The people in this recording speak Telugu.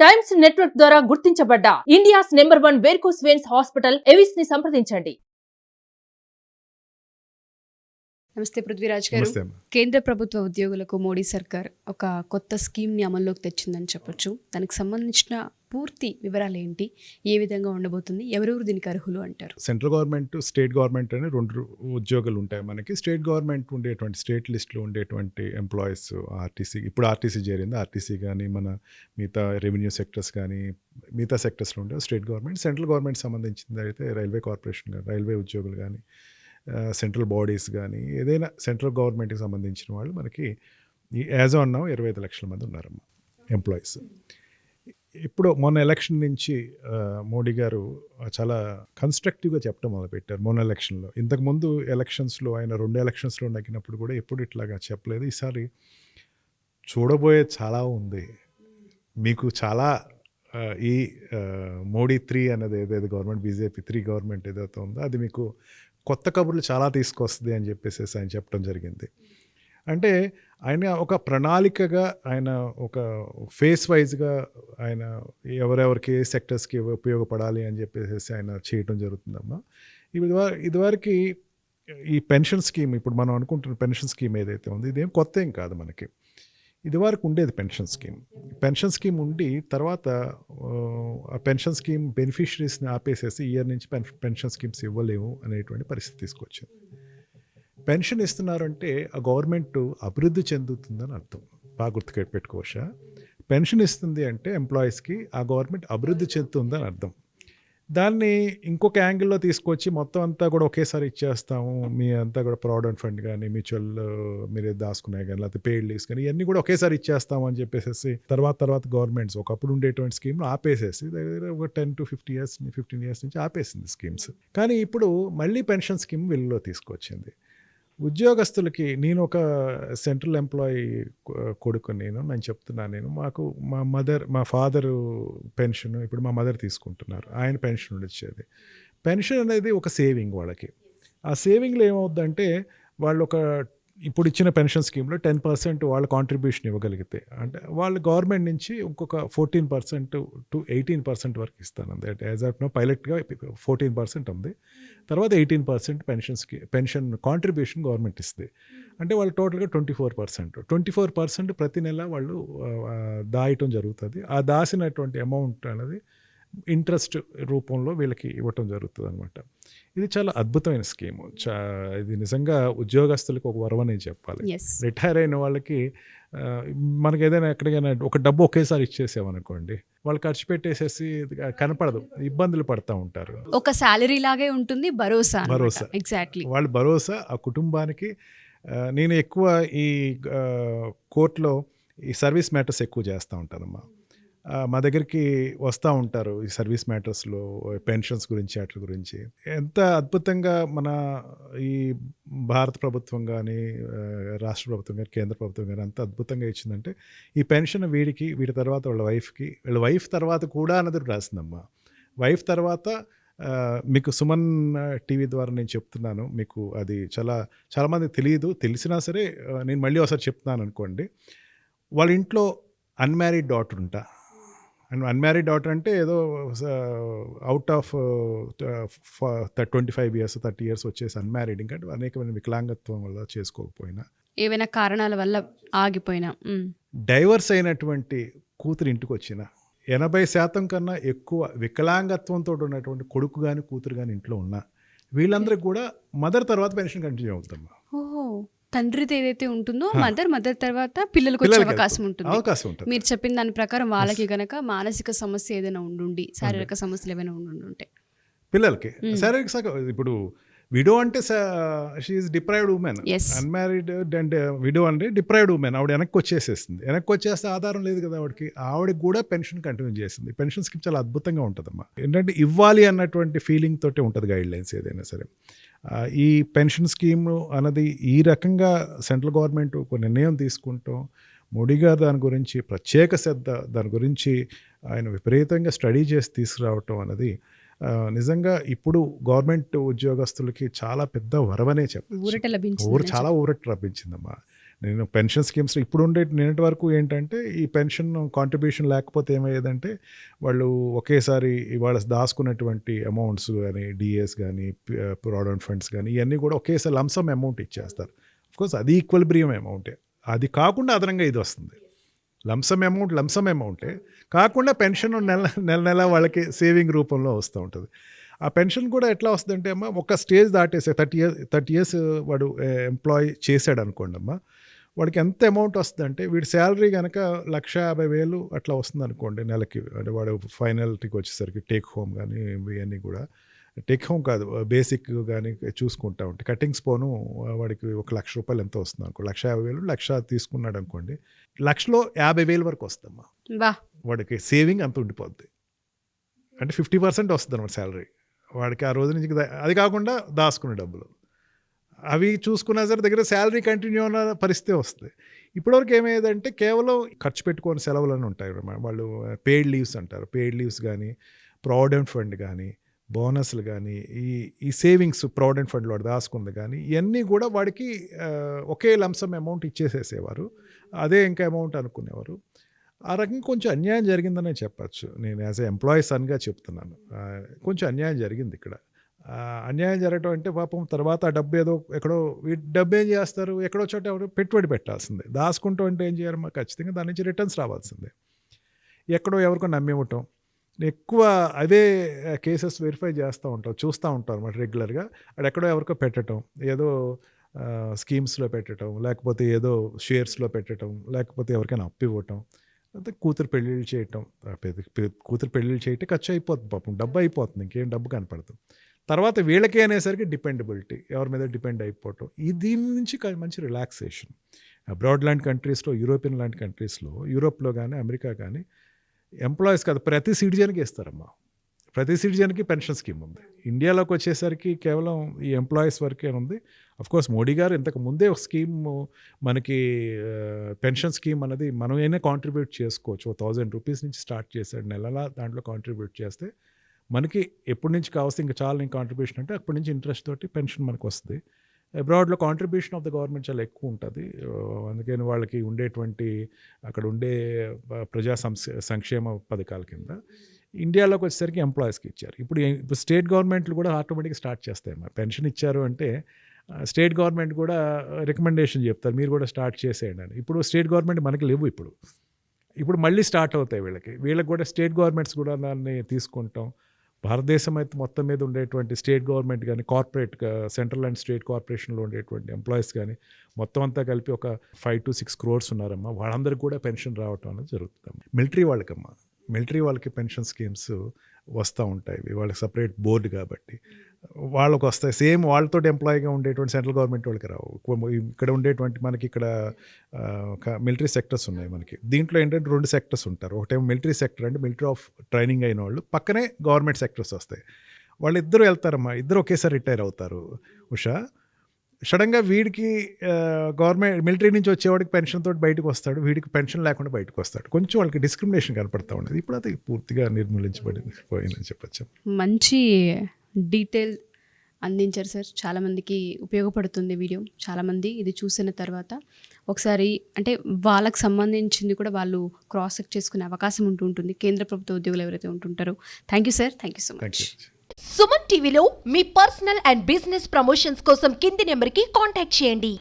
టైమ్స్ నెట్వర్క్ ద్వారా గుర్తించబడ్డ India's number 1 varicose veins hospital Avis ని సంప్రదించండి. నమస్తే పృథ్వీరాజ్ గారు. నమస్తే అమ్మ. కేంద్ర ప్రభుత్వ ఉద్యోగులకు మోడీ సర్కార్ ఒక కొత్త స్కీమ్ని అమల్లోకి తెచ్చిందని చెప్పొచ్చు. దానికి సంబంధించిన పూర్తి వివరాలు ఏంటి, ఏ విధంగా ఉండబోతుంది, ఎవరెవరు దీనికి అర్హులు అంటారు? సెంట్రల్ గవర్నమెంట్, స్టేట్ గవర్నమెంట్ అని రెండు ఉద్యోగాలు ఉంటాయి మనకి. స్టేట్ గవర్నమెంట్ ఉండేటువంటి స్టేట్ లిస్ట్లో ఉండేటువంటి ఎంప్లాయీస్ ఆర్టీసీ, ఇప్పుడు ఆర్టీసీ చేరింది, ఆర్టీసీ కానీ మన మిగతా రెవెన్యూ సెక్టర్స్ కానీ మిగతా సెక్టర్స్లో ఉండే స్టేట్ గవర్నమెంట్. సెంట్రల్ గవర్నమెంట్ సంబంధించింది అయితే రైల్వే కార్పొరేషన్ కానీ, రైల్వే ఉద్యోగులు కానీ, సెంట్రల్ బాడీస్ కానీ, ఏదైనా సెంట్రల్ గవర్నమెంట్కి సంబంధించిన వాళ్ళు మనకి యాజ్ ఆన్ నౌ 25 లక్షల మంది ఉన్నారమ్మ ఎంప్లాయీస్. ఇప్పుడు మొన్న ఎలక్షన్ నుంచి మోడీ గారు చాలా కన్స్ట్రక్టివ్గా చెప్పడం మొదలుపెట్టారు. మొన్న ఎలక్షన్లో, ఇంతకుముందు ఎలక్షన్స్లో ఆయన 2 ఎలక్షన్స్లో నగ్గినప్పుడు కూడా ఎప్పుడు ఇట్లాగా చెప్పలేదు. ఈసారి చూడబోయేది చాలా ఉంది. మీకు చాలా ఈ మోడీ 3 అనేది ఏదైతే గవర్నమెంట్, బీజేపీ 3 గవర్నమెంట్ ఏదైతే ఉందో అది మీకు కొత్త కబుర్లు చాలా తీసుకొస్తుంది అని చెప్పేసి ఆయన చెప్పడం జరిగింది. అంటే ఆయన ఒక ప్రణాళికగా, ఆయన ఒక ఫేస్ వైజ్గా ఆయన ఎవరెవరికి ఏ సెక్టర్స్కి ఉపయోగపడాలి అని చెప్పేసి ఆయన చేయడం జరుగుతుందమ్మా. ఇదివరకు ఈ పెన్షన్ స్కీమ్, ఇప్పుడు మనం అనుకుంటున్న పెన్షన్ స్కీమ్ ఏదైతే ఉందో ఇదేం కొత్త ఏం కాదు మనకి. ఇదివరకు ఉండేది పెన్షన్ స్కీమ్. పెన్షన్ స్కీమ్ ఉండి తర్వాత ఆ పెన్షన్ స్కీమ్ బెనిఫిషరీస్ని ఆపేసేసి ఇయర్ నుంచి పెన్షన్ స్కీమ్స్ ఇవ్వలేము అనేటువంటి పరిస్థితి తీసుకొచ్చింది. పెన్షన్ ఇస్తున్నారంటే ఆ గవర్నమెంట్ అభివృద్ధి చెందుతుందని అర్థం. బాగా గుర్తుపెట్టుకోవచ్చా? పెన్షన్ ఇస్తుంది అంటే ఎంప్లాయీస్కి ఆ గవర్నమెంట్ అభివృద్ధి చెందుతుందని అర్థం. దాన్ని ఇంకొక యాంగిల్లో తీసుకొచ్చి మొత్తం అంతా కూడా ఒకేసారి ఇచ్చేస్తాము, మీ అంతా కూడా ప్రావిడెంట్ ఫండ్ కానీ, మ్యూచువల్ మీరు దాచుకున్నాయి కానీ, లేకపోతే పెయిడ్ లీవ్స్ కానీ ఇవన్నీ కూడా ఒకేసారి ఇచ్చేస్తాము అని చెప్పేసి తర్వాత గవర్నమెంట్స్ ఒకప్పుడు ఉండేటువంటి స్కీమ్లు ఆపేసేసి దగ్గర ఒక 10 to 15 years నుంచి ఆపేసింది స్కీమ్స్. కానీ ఇప్పుడు మళ్ళీ పెన్షన్ స్కీమ్ వెలుగులో తీసుకొచ్చింది. ఉద్యోగస్తులకి, నేను ఒక సెంట్రల్ ఎంప్లాయీ కొడుకు, నేను చెప్తున్నాను, మా ఫాదరు పెన్షన్ ఇప్పుడు మా మదర్ తీసుకుంటున్నారు, ఆయన పెన్షన్ వచ్చేది. పెన్షన్ అనేది ఒక సేవింగ్ వాళ్ళకి. ఆ సేవింగ్లో ఏమవుద్దంటే వాళ్ళు ఇప్పుడు ఇచ్చిన పెన్షన్ స్కీమ్లో 10% వాళ్ళ కాంట్రిబ్యూషన్ ఇవ్వగలిగితే, అంటే వాళ్ళు గవర్నమెంట్ నుంచి ఇంకొక 14% to 18% వరకు ఇస్తాను. అంటే యాజ్ ఆఫ్ నో పైలట్గా 14% ఉంది, తర్వాత 18% పెన్షన్ కాంట్రిబ్యూషన్ గవర్నమెంట్ ఇస్తుంది. అంటే వాళ్ళు టోటల్గా 24% ప్రతి నెల వాళ్ళు దాయటం జరుగుతుంది. ఆ దాసినటువంటి అమౌంట్ అనేది ఇంట్రెస్ట్ రూపంలో వీళ్ళకి ఇవ్వటం జరుగుతుంది అనమాట. ఇది చాలా అద్భుతమైన స్కీము. ఇది నిజంగా ఉద్యోగస్తులకు ఒక వరం అని చెప్పాలి. రిటైర్ అయిన వాళ్ళకి మనకి ఏదైనా ఎక్కడికైనా ఒక డబ్బు ఒకేసారి ఇచ్చేసామనుకోండి, వాళ్ళు ఖర్చు పెట్టేసేసి కనపడదు, ఇబ్బందులు పడుతూ ఉంటారు. ఒక శాలరీ లాగే ఉంటుంది, భరోసా. ఎగ్జాక్ట్లీ, వాళ్ళ భరోసా ఆ కుటుంబానికి. నేను ఎక్కువ ఈ కోర్టులో ఈ సర్వీస్ మ్యాటర్స్ ఎక్కువ చేస్తూ ఉంటానమ్మా. మా దగ్గరికి వస్తూ ఉంటారు ఈ సర్వీస్ మ్యాటర్స్లో, పెన్షన్స్ గురించి, వాటి గురించి. ఎంత అద్భుతంగా మన ఈ భారత ప్రభుత్వం కానీ, రాష్ట్ర ప్రభుత్వం కానీ, కేంద్ర ప్రభుత్వం కానీ అంత అద్భుతంగా ఇచ్చిందంటే, ఈ పెన్షన్ వీడి తర్వాత వాళ్ళ వైఫ్ తర్వాత కూడా అన్నది రాసిందమ్మా. వైఫ్ తర్వాత మీకు సుమన్ టీవీ ద్వారా నేను చెప్తున్నాను, మీకు అది చాలామంది తెలియదు. తెలిసినా సరే నేను మళ్ళీ ఒకసారి చెప్తున్నాను అనుకోండి. వాళ్ళ ఇంట్లో అన్మ్యారీడ్ డాటర్ అన్మ్యారీడ్ డాటర్ అంటే ఏదో అవుట్ ఆఫ్ 25 years 30 years వచ్చేసి అన్మ్యారీడ్, ఇంకా అనేకమైన వికలాంగత్వం వల్ల చేసుకోకపోయినా, ఏవైనా కారణాల వల్ల ఆగిపోయినా, డైవర్స్ అయినటువంటి కూతురు ఇంటికి వచ్చిన 80% కన్నా ఎక్కువ వికలాంగత్వంతో ఉన్నటువంటి కొడుకు కానీ కూతురు కానీ ఇంట్లో ఉన్నా వీళ్ళందరికీ కూడా మదర్ తర్వాత పెన్షన్ కంటిన్యూ అవుతాం. తండ్రితో ఏదైతే ఉంటుందో మదర్ తర్వాత పిల్లలకు వచ్చే అవకాశం ఉంటుంది. మీరు చెప్పిన దాని ప్రకారం వాళ్ళకి గనక మానసిక సమస్య ఏదైనా ఉండుండి, శారీరక సమస్యలు ఏమైనా ఉండుంటే పిల్లలకి శారీరక, ఇప్పుడు విడో అంటే she is deprived women, unmarried and widow అంటే డిప్రైవ్డ్ ఉమెన్. ఆవిడ వెనక్కి వచ్చేస్తే ఆధారం లేదు కదా ఆవిడకి కూడా పెన్షన్ కంటిన్యూ చేసింది. పెన్షన్ స్కీమ్ చాలా అద్భుతంగా ఉంటుందమ్మా. ఏంటంటే ఇవ్వాలి అన్నటువంటి ఫీలింగ్ తోటే ఉంటుంది గైడ్ లైన్స్ ఏదైనా సరే. ఈ పెన్షన్ స్కీమ్ అన్నది ఈ రకంగా సెంట్రల్ గవర్నమెంట్ ఒక నిర్ణయం తీసుకుంటాం. మోడీ గారు దాని గురించి ప్రత్యేక శ్రద్ధ, దాని గురించి ఆయన విపరీతంగా స్టడీ చేసి తీసుకురావటం అన్నది నిజంగా ఇప్పుడు గవర్నమెంట్ ఉద్యోగస్తులకి చాలా పెద్ద వరవనే చెప్పాలి. చాలా ఊరట లభించిందమ్మా. నేను పెన్షన్ స్కీమ్స్ ఇప్పుడు నిన్నటి వరకు ఏంటంటే ఈ పెన్షన్ కాంట్రిబ్యూషన్ లేకపోతే ఏమయ్యేదంటే వాళ్ళు ఒకేసారి వాళ్ళ దాచుకున్నటువంటి అమౌంట్స్ కానీ డిఎస్ కానీ ప్రావిడెంట్ ఫండ్స్ కానీ ఇవన్నీ కూడా ఒకేసారి లంసమ్ అమౌంట్ ఇచ్చేస్తారు. అఫ్కోర్స్ అది ఈక్వలిబ్రియం అమౌంటే, అది కాకుండా అదనంగా ఇది వస్తుంది. లంసమ్ అమౌంటే కాకుండా పెన్షన్ నెల వాళ్ళకి సేవింగ్ రూపంలో వస్తూ ఉంటుంది. ఆ పెన్షన్ కూడా ఎట్లా వస్తుందంటే అమ్మ ఒక స్టేజ్ దాటేసే 30 ఇయర్స్ వాడు ఎంప్లాయ్ చేశాడు అనుకోండి అమ్మ, వాడికి ఎంత అమౌంట్ వస్తుందంటే వీడి శాలరీ కనుక 1,50,000 అట్లా వస్తుంది అనుకోండి నెలకి. అంటే వాడు ఫైనల్టీకి వచ్చేసరికి టేక్ హోమ్ కానీ ఇవన్నీ కూడా టేక్ హోమ్ కాదు బేసిక్ కానీ చూసుకుంటా ఉంటే కటింగ్స్ పోను వాడికి 1,00,000 రూపాయలు ఎంత వస్తుంది అనుకో, 1,50,000 1,00,000 తీసుకున్నాడు అనుకోండి, 1,00,000లో 50,000 వరకు వస్తుందమ్మా. వాడికి సేవింగ్ అంత ఉండిపోద్ది, అంటే 50% వస్తుంది అన్నమాట శాలరీ వాడికి ఆ రోజు నుంచి. అది కాకుండా దాచుకునే డబ్బులు అవి చూసుకున్నా సరే దగ్గర శాలరీ కంటిన్యూ అన్న పరిస్థితి వస్తుంది. ఇప్పటివరకు ఏమయ్యేదంటే కేవలం ఖర్చు పెట్టుకోని సెలవులని ఉంటాయి వాళ్ళు, పెయిడ్ లీవ్స్ అంటారు, పెయిడ్ లీవ్స్ కానీ ప్రావిడెంట్ ఫండ్ కానీ బోనస్లు కానీ ఈ సేవింగ్స్ ప్రావిడెంట్ ఫండ్లో వాడు దాచుకుంది కానీ ఇవన్నీ కూడా వాడికి ఒకే లంసమ్ అమౌంట్ ఇచ్చేసేసేవారు, అదే ఇంకా అమౌంట్ అనుకునేవారు. ఆ రకంగా కొంచెం అన్యాయం జరిగిందనే చెప్పచ్చు. నేను యాజ్ ఎ ఎంప్లాయీ సన్గా చెప్తున్నాను, కొంచెం అన్యాయం జరిగింది ఇక్కడ. అన్యాయం జరగటం అంటే పాపం తర్వాత ఆ డబ్బు ఏదో ఎక్కడో డబ్బు ఏం చేస్తారు, ఎక్కడో చోట ఎవరు పెట్టుబడి పెట్టాల్సిందే. దాచుకుంటూ అంటే ఏం చేయాలి, మాకు ఖచ్చితంగా దాని నుంచి రిటర్న్స్ రావాల్సిందే. ఎక్కడో ఎవరికో నమ్మివ్వటం, ఎక్కువ అదే కేసెస్ వెరిఫై చేస్తూ ఉంటాం, చూస్తూ ఉంటాం అన్నమాట రెగ్యులర్గా. అది ఎక్కడో ఎవరికో పెట్టడం, ఏదో స్కీమ్స్లో పెట్టడం, లేకపోతే ఏదో షేర్స్లో పెట్టడం, లేకపోతే ఎవరికైనా అప్పు ఇవ్వటం, అయితే కూతురు పెళ్ళిళ్ళు చేయటం. కూతురు పెళ్ళిళ్ళు చేయటం ఖర్చు అయిపోతుంది, పాపం డబ్బు అయిపోతుంది, ఇంకేం డబ్బు కనపడుతుంది. తర్వాత వీళ్ళకి అనేసరికి డిపెండబిలిటీ, ఎవరి మీద డిపెండ్ అయిపోవటం. దీని నుంచి మంచి రిలాక్సేషన్ అబ్రాడ్ లాంటి కంట్రీస్లో, యూరోపియన్ లాంటి కంట్రీస్లో, యూరోప్లో కానీ అమెరికా కానీ ఎంప్లాయీస్ కాదు ప్రతి సిటిజన్కి ఇస్తారమ్మా, ప్రతి సిటిజన్కి పెన్షన్ స్కీమ్ ఉంది. ఇండియాలోకి వచ్చేసరికి కేవలం ఈ ఎంప్లాయీస్ వరకే ఉంది. అఫ్కోర్స్ మోడీ గారు ఇంతకు ముందే ఒక స్కీమ్ మనకి పెన్షన్ స్కీమ్ అనేది మనమైనా కాంట్రిబ్యూట్ చేసుకోవచ్చు, 1,000 రూపీస్ నుంచి స్టార్ట్ చేశాడు, నెలలా దాంట్లో కాంట్రిబ్యూట్ చేస్తే మనకి ఎప్పటి నుంచి కావస్తే ఇంకా చాలా నేను కాంట్రిబ్యూషన్ అంటే అప్పటి నుంచి ఇంట్రెస్ట్ తోటి పెన్షన్ మనకు వస్తుంది. అబ్రాడ్లో కాంట్రిబ్యూషన్ ఆఫ్ ద గవర్నమెంట్ చాలా ఎక్కువ ఉంటుంది, అందుకని వాళ్ళకి ఉండేటువంటి అక్కడ ఉండే ప్రజా సంక్షేమ పథకాల కింద. ఇండియాలోకి వచ్చేసరికి ఎంప్లాయీస్కి ఇచ్చారు. ఇప్పుడు స్టేట్ గవర్నమెంట్లు కూడా ఆటోమేటిక్గా స్టార్ట్ చేస్తాయి. మరి పెన్షన్ ఇచ్చారు అంటే స్టేట్ గవర్నమెంట్ కూడా రికమెండేషన్ చెప్తారు, మీరు కూడా స్టార్ట్ చేసేయండి అని. ఇప్పుడు స్టేట్ గవర్నమెంట్ మనకి లేవు, ఇప్పుడు మళ్ళీ స్టార్ట్ అవుతాయి వీళ్ళకి కూడా స్టేట్ గవర్నమెంట్స్ కూడా దాన్ని తీసుకుంటాం. భారతదేశం అయితే మొత్తం మీద ఉండేటువంటి స్టేట్ గవర్నమెంట్ కానీ కార్పొరేట్ సెంట్రల్ అండ్ స్టేట్ కార్పొరేషన్లో ఉండేటువంటి ఎంప్లాయీస్ కానీ మొత్తం అంతా కలిపి ఒక 5 to 6 crores ఉన్నారమ్మా. వాళ్ళందరికీ కూడా పెన్షన్ రావటం అనేది జరుగుతుంది. మిలిటరీ వాళ్ళకి పెన్షన్ స్కీమ్స్ వస్తూ ఉంటాయి, వాళ్ళకి సపరేట్ బోర్డు కాబట్టి వాళ్ళకి వస్తాయి. సేమ్ వాళ్ళతో ఎంప్లాయీగా ఉండేటువంటి సెంట్రల్ గవర్నమెంట్ వాళ్ళకి రావు. ఇక్కడ ఉండేటువంటి మనకి ఇక్కడ మిలిటరీ సెక్టర్స్ ఉన్నాయి మనకి. దీంట్లో ఏంటంటే 2 సెక్టర్స్ ఉంటారు. ఒకటేమో మిలిటరీ సెక్టర్ అంటే మిలిటరీ ఆఫ్ ట్రైనింగ్ అయిన వాళ్ళు, పక్కనే గవర్నమెంట్ సెక్టర్స్ వస్తాయి. వాళ్ళిద్దరూ వెళ్తారమ్మా, ఇద్దరు ఒకేసారి రిటైర్ అవుతారు. ఉషా సడన్గా వీడికి గవర్నమెంట్ మిలిటరీ నుంచి వచ్చేవాడికి పెన్షన్ తోటి బయటకు వస్తాడు, వీడికి పెన్షన్ లేకుండా బయటకు వస్తాడు. కొంచెం వాళ్ళకి డిస్క్రిమినేషన్ కనపడతా ఉండేది. ఇప్పుడు అది పూర్తిగా పోయిందని చెప్పచ్చు. మంచి డీటెయిల్ అందించారు సార్, చాలామందికి ఉపయోగపడుతుంది వీడియో. చాలామంది ఇది చూసిన తర్వాత ఒకసారి అంటే వాళ్ళకి సంబంధించింది కూడా వాళ్ళు క్రాస్ చెక్ చేసుకునే అవకాశం ఉంటుంది కేంద్ర ప్రభుత్వ ఉద్యోగులు ఎవరైతే ఉంటుంటారో. Thank you sir, thank you so much. Suman టీవీలో మీ పర్సనల్ అండ్ బిజినెస్ ప్రమోషన్స్ కోసం కింది నెంబర్కి కాంటాక్ట్ చేయండి.